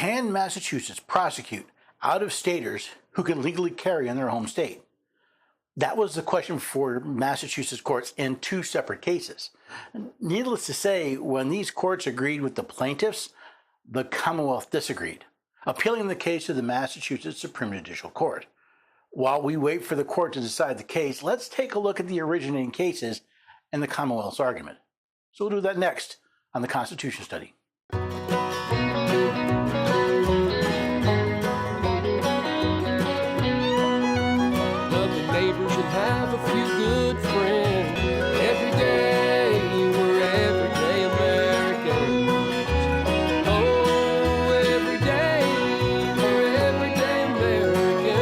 Can Massachusetts prosecute out-of-staters who can legally carry in their home state? That was the question for Massachusetts courts in two separate cases. Needless to say, when these courts agreed with the plaintiffs, the Commonwealth disagreed, appealing the case to the Massachusetts Supreme Judicial Court. While we wait for the court to decide the case, let's take a look at the originating cases and the Commonwealth's argument. So we'll do that next on the Constitution Study. Neighbors and have a few good friends. Every day we're everyday Americans. Oh, every day we're everyday Americans.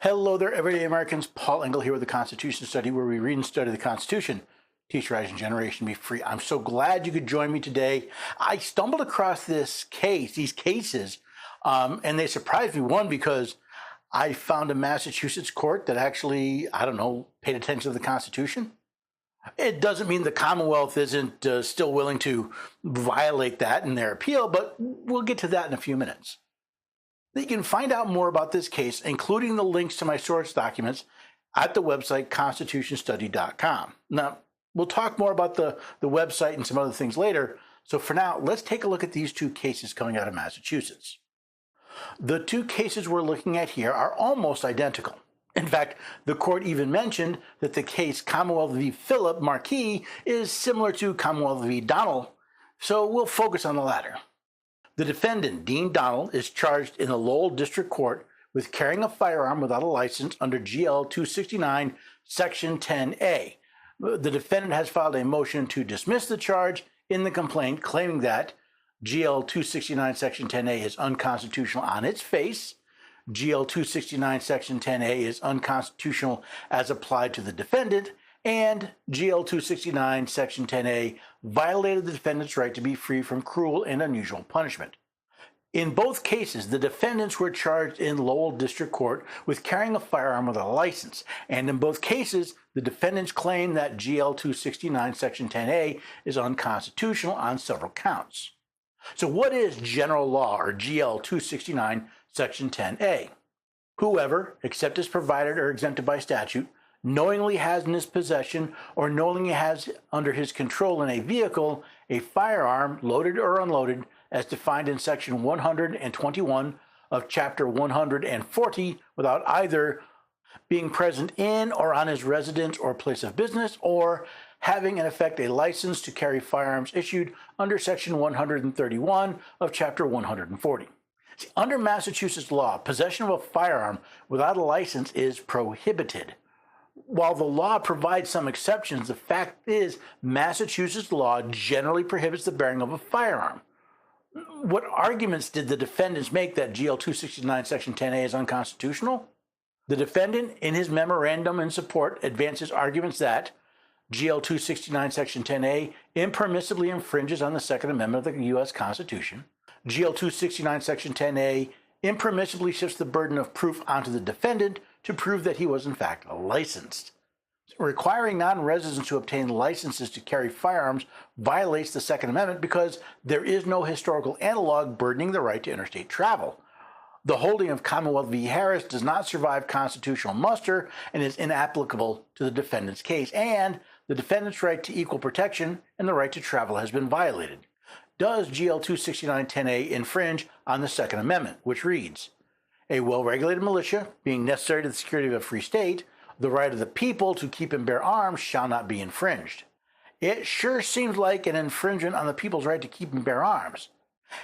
Hello there, everyday Americans. Paul Engel here with the Constitution Study, where we read and study the Constitution. Teach, Rise, and Generation Be Free. I'm so glad you could join me today. I stumbled across these cases, and they surprised me. One, because I found a Massachusetts court that actually, paid attention to the Constitution. It doesn't mean the Commonwealth isn't still willing to violate that in their appeal, but we'll get to that in a few minutes. You can find out more about this case, including the links to my source documents, at the website constitutionstudy.com. Now, we'll talk more about the website and some other things later. So for now, let's take a look at these two cases coming out of Massachusetts. The two cases we're looking at here are almost identical. In fact, the court even mentioned that the case Commonwealth v. Philip Marquis is similar to Commonwealth v. Donald, so we'll focus on the latter. The defendant, Dean Donald, is charged in the Lowell District Court with carrying a firearm without a license under GL 269, Section 10A. The defendant has filed a motion to dismiss the charge in the complaint, claiming that GL 269 Section 10A is unconstitutional on its face, GL 269 Section 10A is unconstitutional as applied to the defendant, and GL 269 Section 10A violated the defendant's right to be free from cruel and unusual punishment. In both cases, the defendants were charged in Lowell District Court with carrying a firearm without a license, and in both cases, the defendants claim that GL 269 Section 10A is unconstitutional on several counts. So what is general law, or GL 269 Section 10A? Whoever, except as provided or exempted by statute, knowingly has in his possession or knowingly has under his control in a vehicle a firearm, loaded or unloaded, as defined in Section 121 of Chapter 140, without either being present in or on his residence or place of business, or having in effect a license to carry firearms issued under Section 131 of Chapter 140. See, under Massachusetts law, possession of a firearm without a license is prohibited. While the law provides some exceptions, the fact is Massachusetts law generally prohibits the bearing of a firearm. What arguments did the defendants make that GL 269 Section 10A is unconstitutional? The defendant, in his memorandum in support, advances arguments that GL 269 Section 10A impermissibly infringes on the Second Amendment of the U.S. Constitution. GL 269 Section 10A impermissibly shifts the burden of proof onto the defendant to prove that he was in fact licensed. Requiring non-residents to obtain licenses to carry firearms violates the Second Amendment because there is no historical analog burdening the right to interstate travel. The holding of Commonwealth v. Harris does not survive constitutional muster and is inapplicable to the defendant's case, and the defendant's right to equal protection and the right to travel has been violated. Does GL 269-10A infringe on the Second Amendment, which reads, "A well-regulated militia, being necessary to the security of a free state, the right of the people to keep and bear arms shall not be infringed." It sure seems like an infringement on the people's right to keep and bear arms.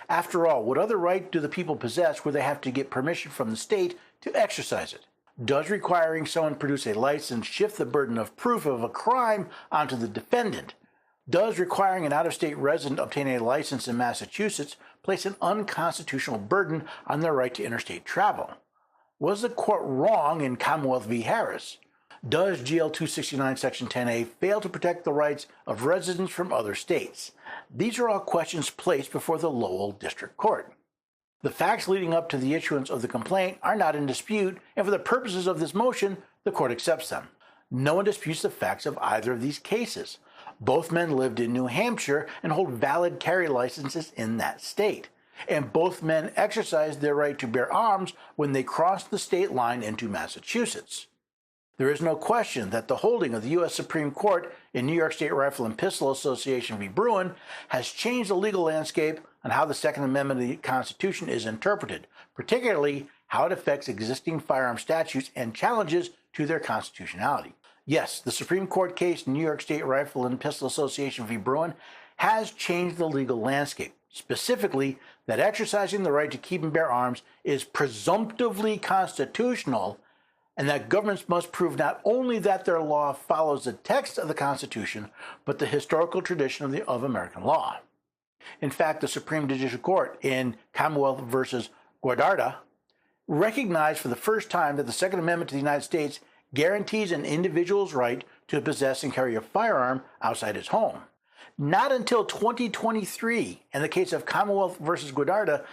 After all, what other right do the people possess where they have to get permission from the state to exercise it? Does requiring someone produce a license shift the burden of proof of a crime onto the defendant? Does requiring an out-of-state resident obtain a license in Massachusetts place an unconstitutional burden on their right to interstate travel? Was the court wrong in Commonwealth v. Harris? Does GL 269 Section 10A fail to protect the rights of residents from other states? These are all questions placed before the Lowell District Court. The facts leading up to the issuance of the complaint are not in dispute, and for the purposes of this motion, the court accepts them. No one disputes the facts of either of these cases. Both men lived in New Hampshire and hold valid carry licenses in that state. And both men exercised their right to bear arms when they crossed the state line into Massachusetts. There is no question that the holding of the U.S. Supreme Court in New York State Rifle and Pistol Association v. Bruin has changed the legal landscape on how the Second Amendment of the Constitution is interpreted, particularly how it affects existing firearm statutes and challenges to their constitutionality. Yes, the Supreme Court case in New York State Rifle and Pistol Association v. Bruin has changed the legal landscape, specifically that exercising the right to keep and bear arms is presumptively constitutional, and that governments must prove not only that their law follows the text of the Constitution, but the historical tradition of American law. In fact, the Supreme Judicial Court in Commonwealth versus Guardarda recognized for the first time that the Second Amendment to the United States guarantees an individual's right to possess and carry a firearm outside his home. Not until 2023, in the case of Commonwealth versus Guardarda,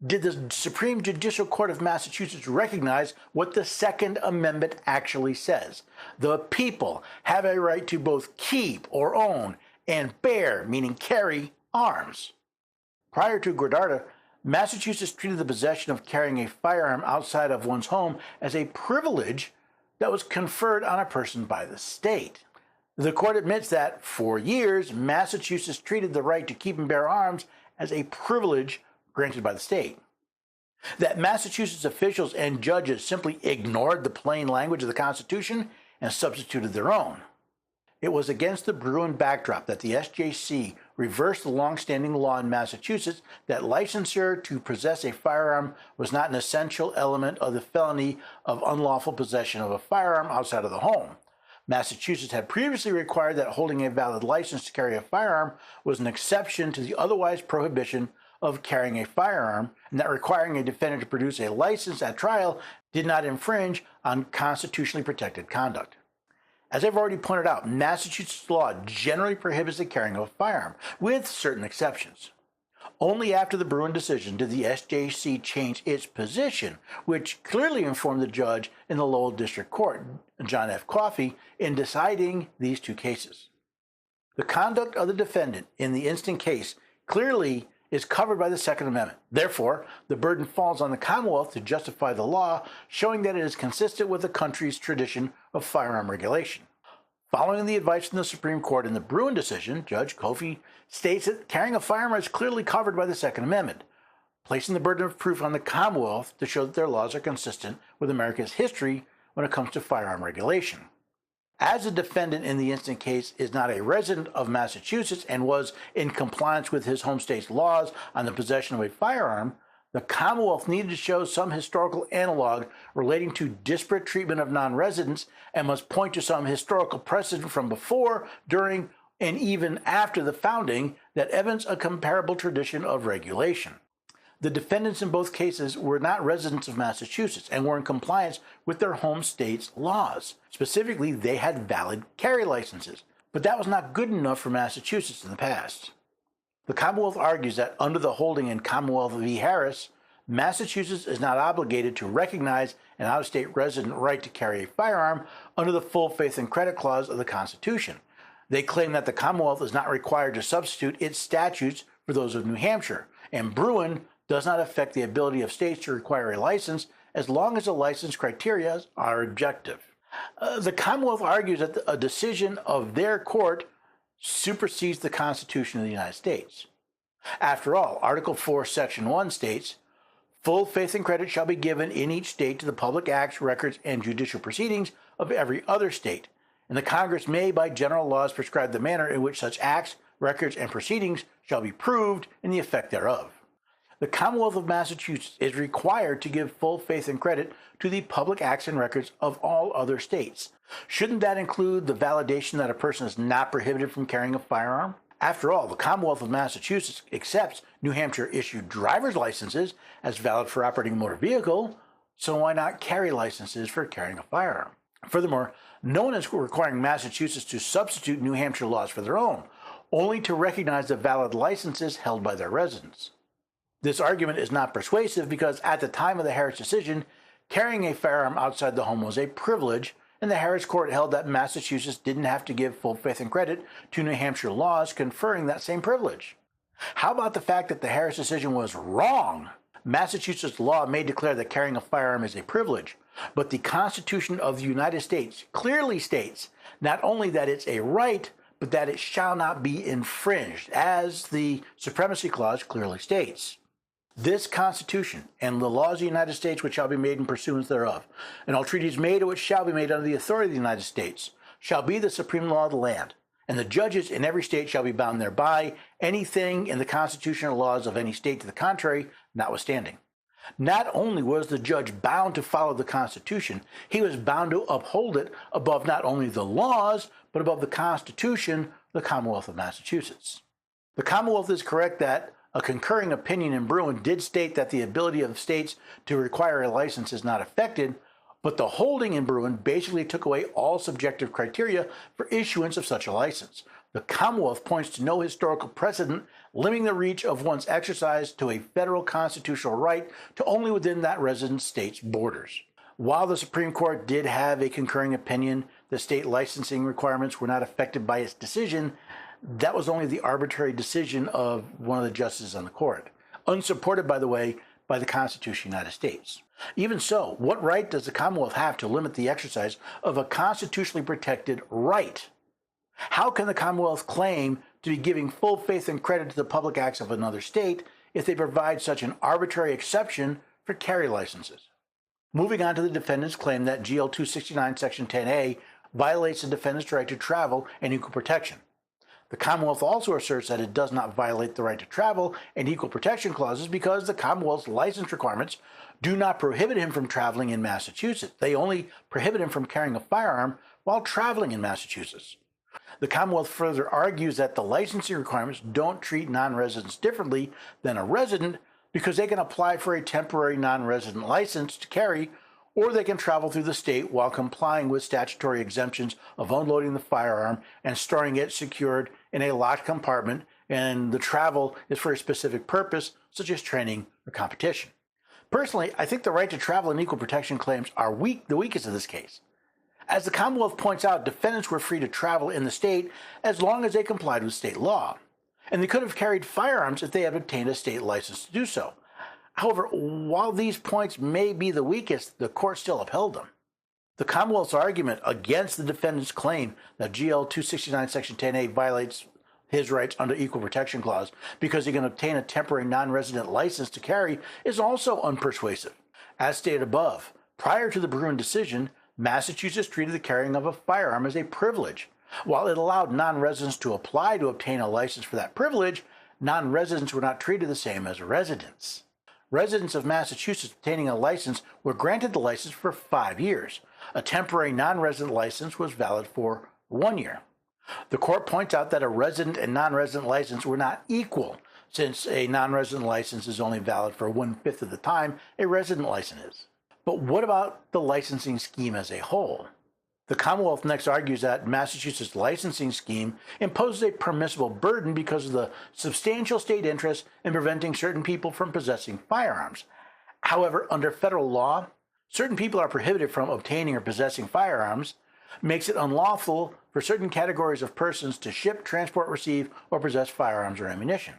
did the Supreme Judicial Court of Massachusetts recognize what the Second Amendment actually says. The people have a right to both keep or own and bear, meaning carry, arms. Prior to Guardarda, Massachusetts treated the possession of carrying a firearm outside of one's home as a privilege that was conferred on a person by the state. The court admits that, for years, Massachusetts treated the right to keep and bear arms as a privilege granted by the state. That Massachusetts officials and judges simply ignored the plain language of the Constitution and substituted their own. It was against the Bruin backdrop that the SJC reversed the long-standing law in Massachusetts that licensure to possess a firearm was not an essential element of the felony of unlawful possession of a firearm outside of the home. Massachusetts had previously required that holding a valid license to carry a firearm was an exception to the otherwise prohibition of carrying a firearm, and that requiring a defendant to produce a license at trial did not infringe on constitutionally protected conduct. As I've already pointed out, Massachusetts law generally prohibits the carrying of a firearm, with certain exceptions. Only after the Bruin decision did the SJC change its position, which clearly informed the judge in the Lowell District Court, John F. Coffey, in deciding these two cases. The conduct of the defendant in the instant case clearly is covered by the Second Amendment. Therefore, the burden falls on the Commonwealth to justify the law, showing that it is consistent with the country's tradition of firearm regulation. Following the advice from the Supreme Court in the Bruin decision, Judge Coffey states that carrying a firearm is clearly covered by the Second Amendment, placing the burden of proof on the Commonwealth to show that their laws are consistent with America's history when it comes to firearm regulation. As the defendant in the instant case is not a resident of Massachusetts and was in compliance with his home state's laws on the possession of a firearm, the Commonwealth needed to show some historical analog relating to disparate treatment of non-residents and must point to some historical precedent from before, during, and even after the founding that evidence a comparable tradition of regulation. The defendants in both cases were not residents of Massachusetts and were in compliance with their home state's laws. Specifically, they had valid carry licenses, but that was not good enough for Massachusetts in the past. The Commonwealth argues that under the holding in Commonwealth v. Harris, Massachusetts is not obligated to recognize an out-of-state resident right to carry a firearm under the full faith and credit clause of the Constitution. They claim that the Commonwealth is not required to substitute its statutes for those of New Hampshire, and Bruin does not affect the ability of states to require a license as long as the license criteria are objective. The Commonwealth argues that a decision of their court supersedes the Constitution of the United States. After all, Article 4, Section 1 states, "Full faith and credit shall be given in each state to the public acts, records, and judicial proceedings of every other state, and the Congress may by general laws prescribe the manner in which such acts, records, and proceedings shall be proved and the effect thereof." The Commonwealth of Massachusetts is required to give full faith and credit to the public acts and records of all other states. Shouldn't that include the validation that a person is not prohibited from carrying a firearm? After all, the Commonwealth of Massachusetts accepts New Hampshire-issued driver's licenses as valid for operating a motor vehicle, so why not carry licenses for carrying a firearm? Furthermore, no one is requiring Massachusetts to substitute New Hampshire laws for their own, only to recognize the valid licenses held by their residents. This argument is not persuasive because at the time of the Harris decision, carrying a firearm outside the home was a privilege, and the Harris Court held that Massachusetts didn't have to give full faith and credit to New Hampshire laws conferring that same privilege. How about the fact that the Harris decision was wrong? Massachusetts law may declare that carrying a firearm is a privilege, but the Constitution of the United States clearly states not only that it's a right, but that it shall not be infringed, as the Supremacy Clause clearly states. This Constitution and the laws of the United States which shall be made in pursuance thereof, and all treaties made or which shall be made under the authority of the United States, shall be the supreme law of the land, and the judges in every state shall be bound thereby, anything in the Constitution or laws of any state to the contrary notwithstanding. Not only was the judge bound to follow the Constitution, he was bound to uphold it above not only the laws, but above the Constitution, the Commonwealth of Massachusetts. The Commonwealth is correct that a concurring opinion in Bruin did state that the ability of states to require a license is not affected, but the holding in Bruin basically took away all subjective criteria for issuance of such a license. The Commonwealth points to no historical precedent limiting the reach of one's exercise to a federal constitutional right to only within that resident state's borders. While the Supreme Court did have a concurring opinion that state licensing requirements were not affected by its decision, that was only the arbitrary decision of one of the justices on the court, unsupported, by the way, by the Constitution of the United States. Even so, what right does the Commonwealth have to limit the exercise of a constitutionally protected right? How can the Commonwealth claim to be giving full faith and credit to the public acts of another state if they provide such an arbitrary exception for carry licenses? Moving on to the defendant's claim that GL 269 Section 10A violates the defendant's right to travel and equal protection. The Commonwealth also asserts that it does not violate the right to travel and equal protection clauses because the Commonwealth's license requirements do not prohibit him from traveling in Massachusetts. They only prohibit him from carrying a firearm while traveling in Massachusetts. The Commonwealth further argues that the licensing requirements don't treat non-residents differently than a resident because they can apply for a temporary non-resident license to carry, or they can travel through the state while complying with statutory exemptions of unloading the firearm and storing it secured in a locked compartment, and the travel is for a specific purpose, such as training or competition. Personally, I think the right to travel and equal protection claims are the weakest of this case. As the Commonwealth points out, defendants were free to travel in the state as long as they complied with state law, and they could have carried firearms if they had obtained a state license to do so. However, while these points may be the weakest, the court still upheld them. The Commonwealth's argument against the defendant's claim that GL 269 Section 10A violates his rights under Equal Protection Clause because he can obtain a temporary non-resident license to carry is also unpersuasive. As stated above, prior to the Bruin decision, Massachusetts treated the carrying of a firearm as a privilege. While it allowed non-residents to apply to obtain a license for that privilege, non-residents were not treated the same as residents. Residents of Massachusetts obtaining a license were granted the license for 5 years. A temporary non-resident license was valid for 1 year. The court points out that a resident and non-resident license were not equal, since a non-resident license is only valid for 1/5 of the time a resident license is. But what about the licensing scheme as a whole? The Commonwealth next argues that Massachusetts' licensing scheme imposes a permissible burden because of the substantial state interest in preventing certain people from possessing firearms. However, under federal law, certain people are prohibited from obtaining or possessing firearms, makes it unlawful for certain categories of persons to ship, transport, receive, or possess firearms or ammunition.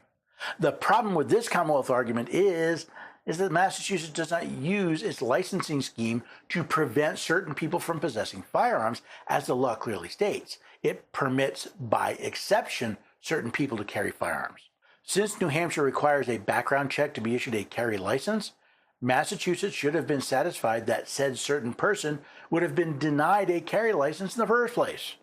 The problem with this Commonwealth argument is that Massachusetts does not use its licensing scheme to prevent certain people from possessing firearms, as the law clearly states. It permits, by exception, certain people to carry firearms. Since New Hampshire requires a background check to be issued a carry license, Massachusetts should have been satisfied that said certain person would have been denied a carry license in the first place.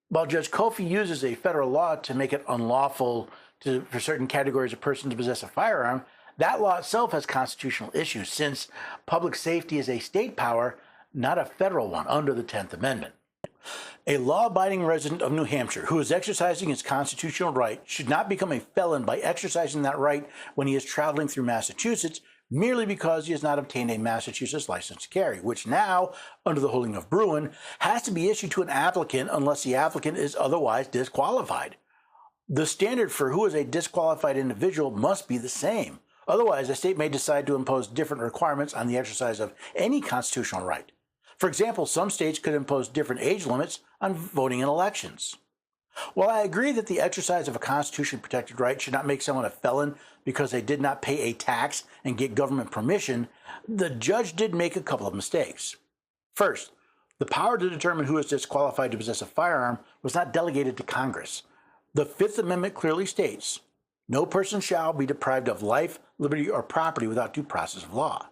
While Judge Kofi uses a federal law to make it unlawful for certain categories of persons to possess a firearm, that law itself has constitutional issues, since public safety is a state power, not a federal one under the 10th Amendment. A law-abiding resident of New Hampshire who is exercising his constitutional right should not become a felon by exercising that right when he is traveling through Massachusetts merely because he has not obtained a Massachusetts license to carry, which now, under the holding of Bruin, has to be issued to an applicant unless the applicant is otherwise disqualified. The standard for who is a disqualified individual must be the same. Otherwise, a state may decide to impose different requirements on the exercise of any constitutional right. For example, some states could impose different age limits on voting in elections. While I agree that the exercise of a Constitution-protected right should not make someone a felon because they did not pay a tax and get government permission, the judge did make a couple of mistakes. First, the power to determine who is disqualified to possess a firearm was not delegated to Congress. The Fifth Amendment clearly states, "No person shall be deprived of life, liberty, or property without due process of law."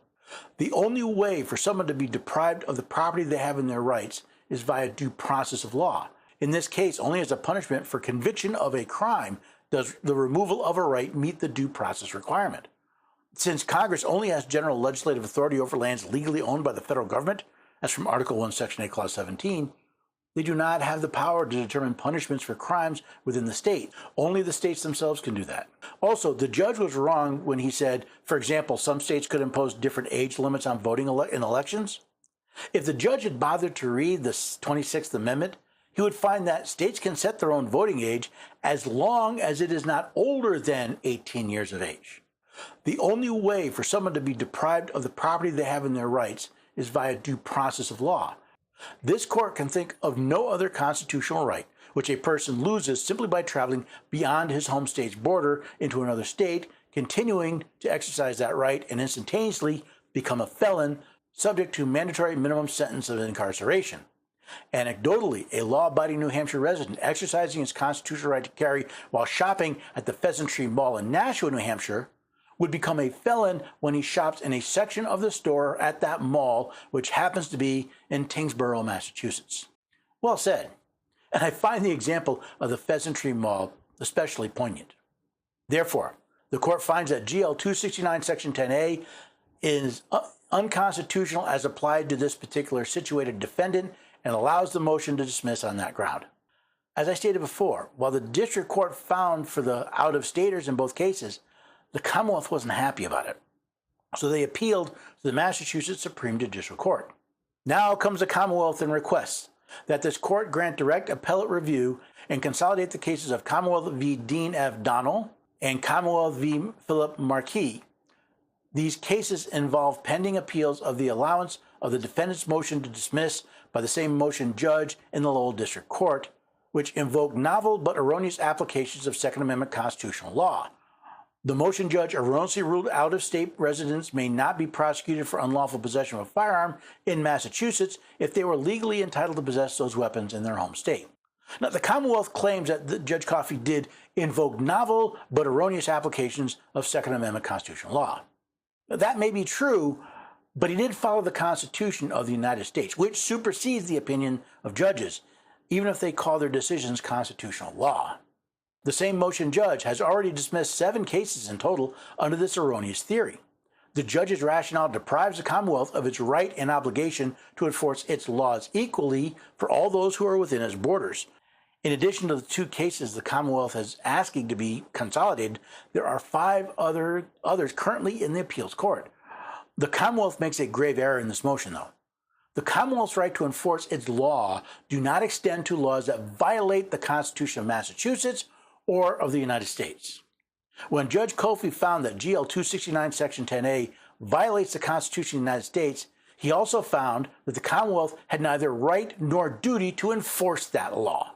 The only way for someone to be deprived of the property they have in their rights is via due process of law. In this case, only as a punishment for conviction of a crime does the removal of a right meet the due process requirement. Since Congress only has general legislative authority over lands legally owned by the federal government, as from Article 1, Section 8, Clause 17, they do not have the power to determine punishments for crimes within the state. Only the states themselves can do that. Also, the judge was wrong when he said, for example, some states could impose different age limits on voting in elections. If the judge had bothered to read the 26th Amendment, he would find that states can set their own voting age as long as it is not older than 18 years of age. The only way for someone to be deprived of the property they have in their rights is via due process of law. This court can think of no other constitutional right which a person loses simply by traveling beyond his home state's border into another state, continuing to exercise that right, and instantaneously become a felon subject to mandatory minimum sentence of incarceration. Anecdotally, a law-abiding New Hampshire resident exercising his constitutional right to carry while shopping at the Pheasantry Mall in Nashua, New Hampshire, would become a felon when he shops in a section of the store at that mall, which happens to be in Tyngsboro, Massachusetts. Well said. And I find the example of the Pheasantry Mall especially poignant. Therefore, the court finds that GL 269 Section 10A is unconstitutional as applied to this particular situated defendant and allows the motion to dismiss on that ground. As I stated before, while the district court found for the out-of-staters in both cases, the Commonwealth wasn't happy about it. So they appealed to the Massachusetts Supreme Judicial Court. Now comes the Commonwealth and requests that this court grant direct appellate review and consolidate the cases of Commonwealth v. Dean F. Donnell and Commonwealth v. Philip Marquis. These cases involve pending appeals of the allowance of the defendant's motion to dismiss by the same motion judge in the Lowell District Court, which invoke novel but erroneous applications of Second Amendment constitutional law. The motion judge erroneously ruled out-of-state residents may not be prosecuted for unlawful possession of a firearm in Massachusetts if they were legally entitled to possess those weapons in their home state. Now, the Commonwealth claims that Judge Coffey did invoke novel but erroneous applications of Second Amendment constitutional law. Now, that may be true, but he did follow the Constitution of the United States, which supersedes the opinion of judges, even if they call their decisions constitutional law. The same motion judge has already dismissed 7 cases in total under this erroneous theory. The judge's rationale deprives the Commonwealth of its right and obligation to enforce its laws equally for all those who are within its borders. In addition to the 2 cases the Commonwealth is asking to be consolidated, there are 5 others currently in the appeals court. The Commonwealth makes a grave error in this motion, though. The Commonwealth's right to enforce its law do not extend to laws that violate the Constitution of Massachusetts or of the United States. When Judge Coffey found that GL 269 Section 10A violates the Constitution of the United States, he also found that the Commonwealth had neither right nor duty to enforce that law.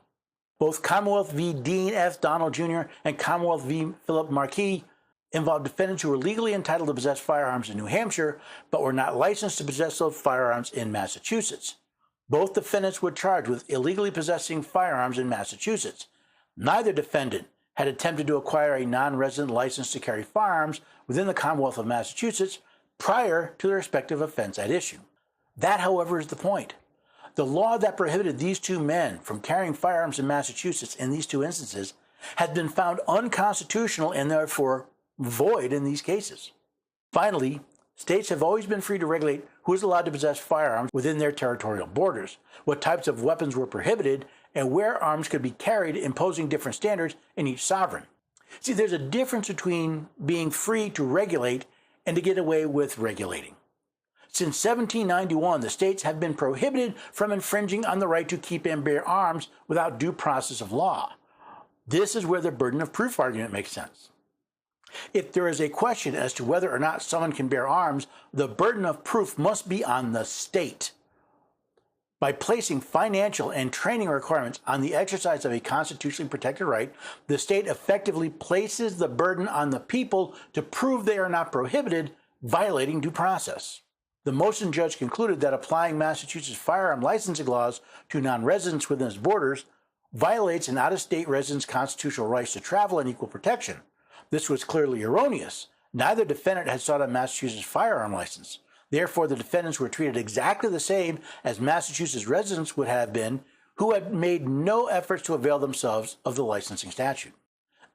Both Commonwealth v. Dean F. Donnell Jr. and Commonwealth v. Philip Marquis involved defendants who were legally entitled to possess firearms in New Hampshire, but were not licensed to possess those firearms in Massachusetts. Both defendants were charged with illegally possessing firearms in Massachusetts. Neither defendant had attempted to acquire a non-resident license to carry firearms within the Commonwealth of Massachusetts prior to the respective offense at issue. That, however, is the point. The law that prohibited these 2 men from carrying firearms in Massachusetts in these 2 instances had been found unconstitutional and therefore void in these cases. Finally, states have always been free to regulate who is allowed to possess firearms within their territorial borders, what types of weapons were prohibited, and where arms could be carried, imposing different standards in each sovereign. See, there's a difference between being free to regulate and to get away with regulating. Since 1791, the states have been prohibited from infringing on the right to keep and bear arms without due process of law. This is where the burden of proof argument makes sense. If there is a question as to whether or not someone can bear arms, the burden of proof must be on the state. By placing financial and training requirements on the exercise of a constitutionally protected right, the state effectively places the burden on the people to prove they are not prohibited, violating due process. The motion judge concluded that applying Massachusetts firearm licensing laws to non-residents within its borders violates an out-of-state resident's constitutional rights to travel and equal protection. This was clearly erroneous. Neither defendant had sought a Massachusetts firearm license. Therefore, the defendants were treated exactly the same as Massachusetts residents would have been who had made no efforts to avail themselves of the licensing statute.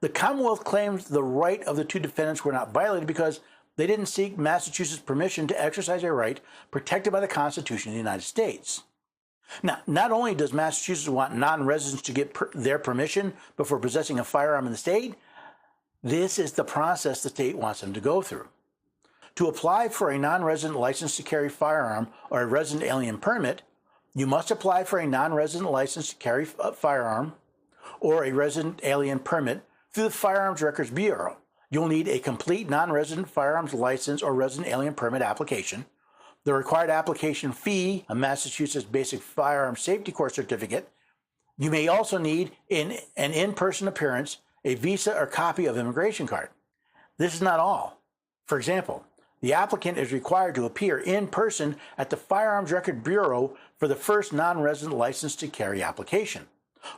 The Commonwealth claims the right of the two defendants were not violated because they didn't seek Massachusetts permission to exercise a right protected by the Constitution of the United States. Now, not only does Massachusetts want non-residents to get their permission before possessing a firearm in the state, this is the process the state wants them to go through. To apply for a non-resident license to carry firearm or a resident alien permit, you must apply for a non-resident license to carry a firearm or a resident alien permit through the Firearms Records Bureau. You'll need a complete non-resident firearms license or resident alien permit application, the required application fee, a Massachusetts Basic Firearm Safety Course certificate. You may also need an in-person appearance, a visa or copy of immigration card. This is not all. For example, the applicant is required to appear in person at the Firearms Record Bureau for the first non-resident license to carry application.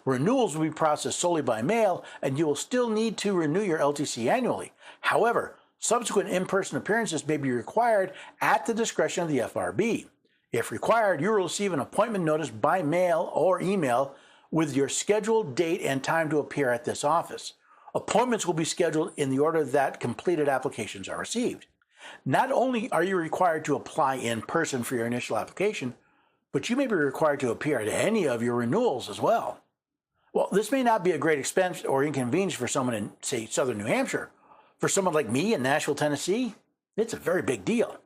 Renewals will be processed solely by mail, and you will still need to renew your LTC annually. However, subsequent in-person appearances may be required at the discretion of the FRB. If required, you will receive an appointment notice by mail or email with your scheduled date and time to appear at this office. Appointments will be scheduled in the order that completed applications are received. Not only are you required to apply in person for your initial application, but you may be required to appear at any of your renewals as well. Well, this may not be a great expense or inconvenience for someone in, say, southern New Hampshire. For someone like me in Nashville, Tennessee, it's a very big deal.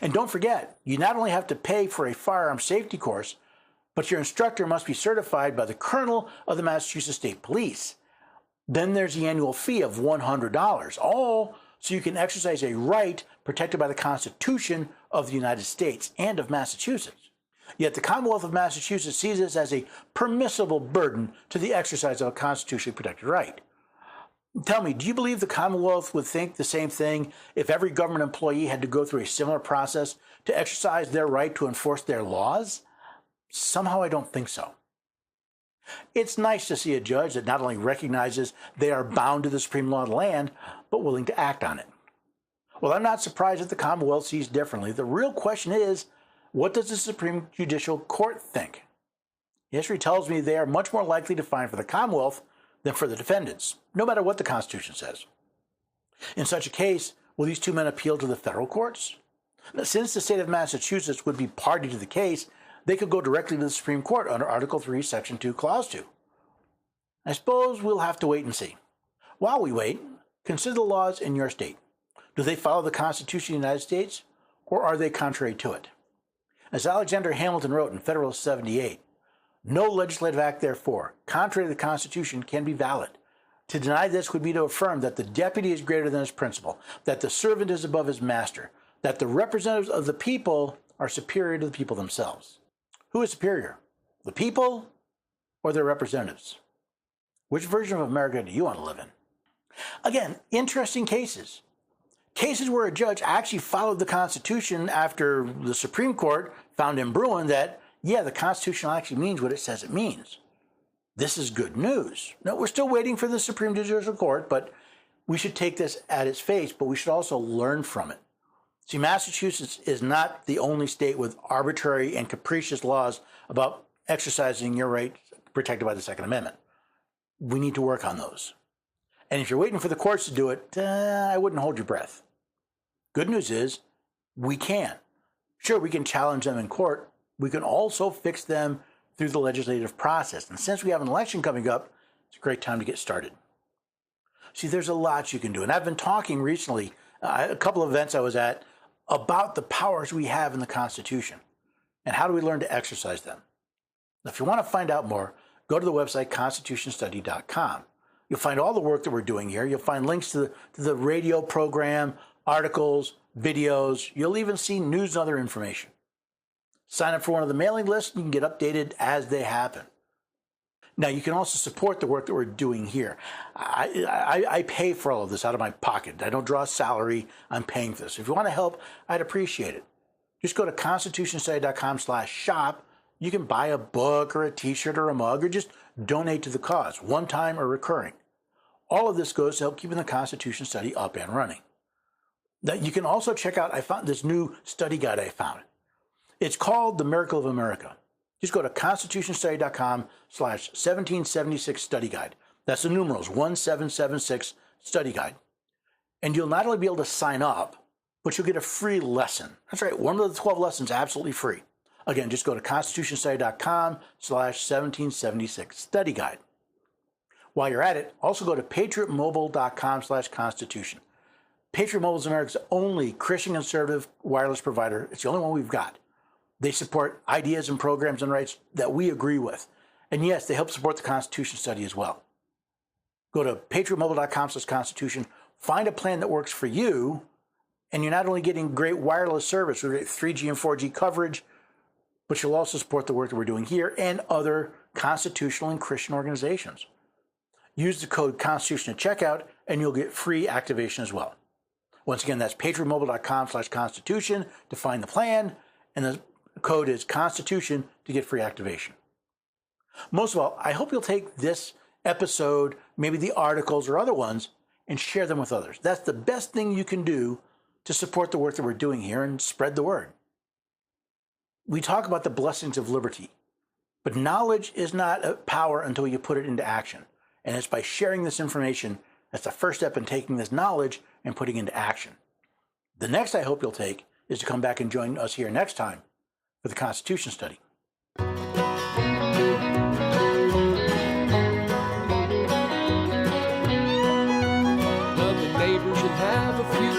And don't forget, you not only have to pay for a firearm safety course, but your instructor must be certified by the Colonel of the Massachusetts State Police. Then there's the annual fee of $100, all so you can exercise a right protected by the Constitution of the United States and of Massachusetts. Yet the Commonwealth of Massachusetts sees this as a permissible burden to the exercise of a constitutionally protected right. Tell me, do you believe the Commonwealth would think the same thing if every government employee had to go through a similar process to exercise their right to enforce their laws? Somehow I don't think so. It's nice to see a judge that not only recognizes they are bound to the supreme law of the land, but willing to act on it. Well, I'm not surprised that the Commonwealth sees differently. The real question is, what does the Supreme Judicial Court think? History tells me they are much more likely to find for the Commonwealth than for the defendants, no matter what the Constitution says. In such a case, will these two men appeal to the federal courts? Now, since the state of Massachusetts would be party to the case, they could go directly to the Supreme Court under Article 3, Section 2, Clause 2. I suppose we'll have to wait and see. While we wait, consider the laws in your state. Do they follow the Constitution of the United States, or are they contrary to it? As Alexander Hamilton wrote in Federalist 78, no legislative act, therefore, contrary to the Constitution, can be valid. To deny this would be to affirm that the deputy is greater than his principal, that the servant is above his master, that the representatives of the people are superior to the people themselves. Who is superior, the people or their representatives? Which version of America do you want to live in? Again, interesting cases. Cases where a judge actually followed the Constitution after the Supreme Court found in Bruin that, yeah, the Constitution actually means what it says it means. This is good news. Now, we're still waiting for the Supreme Judicial Court, but we should take this at its face, but we should also learn from it. See, Massachusetts is not the only state with arbitrary and capricious laws about exercising your right protected by the Second Amendment. We need to work on those. And if you're waiting for the courts to do it, I wouldn't hold your breath. Good news is, we can. Sure, we can challenge them in court. We can also fix them through the legislative process. And since we have an election coming up, it's a great time to get started. See, there's a lot you can do. And I've been talking recently, a couple of events I was at, about the powers we have in the Constitution and how do we learn to exercise them. Now, if you want to find out more, go to the website constitutionstudy.com. You'll find all the work that we're doing here. You'll find links to the radio program, articles, videos. You'll even see news and other information. Sign up for one of the mailing lists and you can get updated as they happen. Now, you can also support the work that we're doing here. I pay for all of this out of my pocket. I don't draw a salary. I'm paying for this. If you want to help, I'd appreciate it. Just go to constitutionstudy.com/shop. You can buy a book or a t-shirt or a mug or just donate to the cause, one time or recurring. All of this goes to help keeping the Constitution Study up and running. Now, you can also check out, I found this new study guide I found. It's called The Miracle of America. Just go to constitutionstudy.com/1776 study guide. That's the numerals, 1776 study guide. And you'll not only be able to sign up, but you'll get a free lesson. That's right, one of the 12 lessons absolutely free. Again, just go to constitutionstudy.com/1776 study guide. While you're at it, also go to patriotmobile.com/constitution. Patriot Mobile is America's only Christian conservative wireless provider. It's the only one we've got. They support ideas and programs and rights that we agree with. And yes, they help support the Constitution Study as well. Go to patriotmobile.com/constitution, find a plan that works for you, and you're not only getting great wireless service, we get 3G and 4G coverage, but you'll also support the work that we're doing here and other constitutional and Christian organizations. Use the code Constitution at checkout, and you'll get free activation as well. Once again, that's patriotmobile.com/constitution to find the plan, and the code is Constitution to get free activation. Most of all, I hope you'll take this episode, maybe the articles or other ones, and share them with others. That's the best thing you can do to support the work that we're doing here and spread the word. We talk about the blessings of liberty, but knowledge is not a power until you put it into action. And it's by sharing this information that's the first step in taking this knowledge and putting it into action. The next I hope you'll take is to come back and join us here next time for the Constitution Study. Love your neighbors and have a few